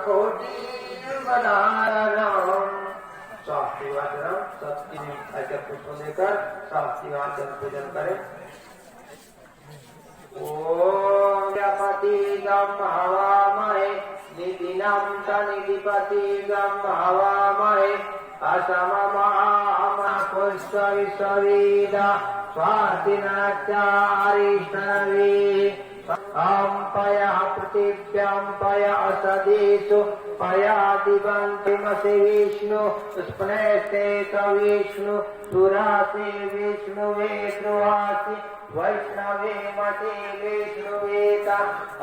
कोटि बनारणम। शास्त्री वाचन सत्य ऐसे पुष्प लेकर शास्त्री वाचन पूजन करें। ओम यपति गम हवामहे निधिनं तनिधिपति गम हवामहे असममा पुष्प विश्ववेदा स्वातिनाचारिष्णवे पयः पृथिव्यां पय असदेषु पयादिवन्तिमसि विष्णु स्पृहस्ते स विष्णु सुरासि विष्णुवे ध्रुवासि वैष्णवे मते विष्णुवेता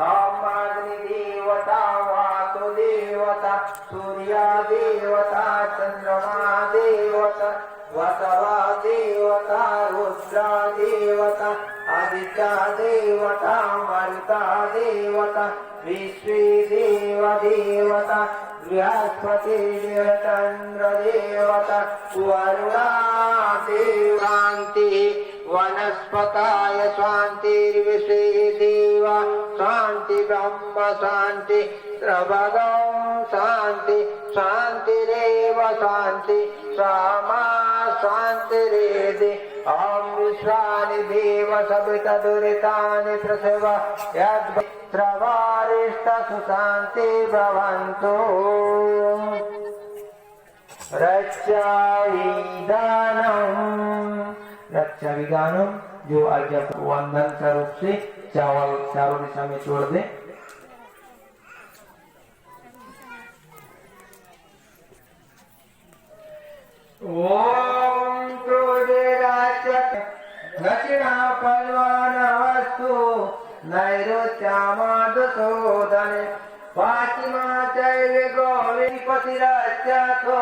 अग्निदेवता वातु देवता सूर्या देवता चन्द्रमा देवता वसवा देवता रुद्रा देवता आदित्या देवता मरुता देवता विश्वे देव देवता बृहस्पति चन्द्र देवता वरुणा देवान्ति वनस्पताय शान्तिर्विश्वे देवा शान्ति ब्रह्म शान्ति प्रभगौ शान्ति शान्तिरेव शान्ति सामा शान्तिरेधि ॐ विश्वानि देव सवितदुरितानि प्रसव यद्रवारिष्ठसु शान्ति भवन्तु। रक्षा विधानम जो आज्ञा वंदन स्वरूप से चावल चारों दिशा में छोड़ दे। ओम दक्षिणा पल्वान वस्तु नैरुत्यामादसोदन फातिमा चैव गोविपतिरश्चाथो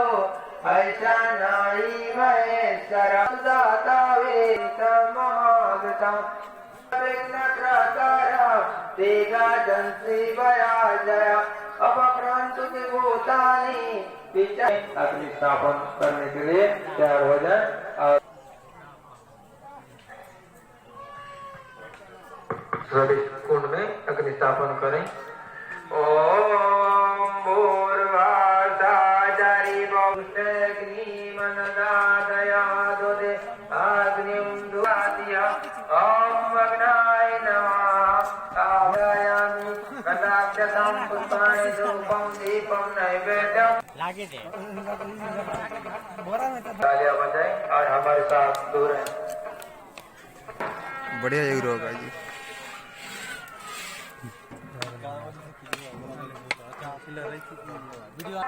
ऐसा नारी महेश्वर दाता वेतमागता तेगा जंत्री वयाजय अपक्रांत विभूतानि अग्नि स्थापन करने के लिए तैयार हो जाए और कुंड में अग्नि स्थापन करें। ओम भूर्भासाचारी बहुष्टग्निमनदादयादोदे अग्निं दुरादिया ओम अग्नाय नमः आवाहयामि कदाक्षतं पुष्पाणि धूपं दीपं नैवेद्यं लागे दे तालियां बजाएं और हमारे साथ दूर हैं। बढ़िया योग होगा जी। वीडियो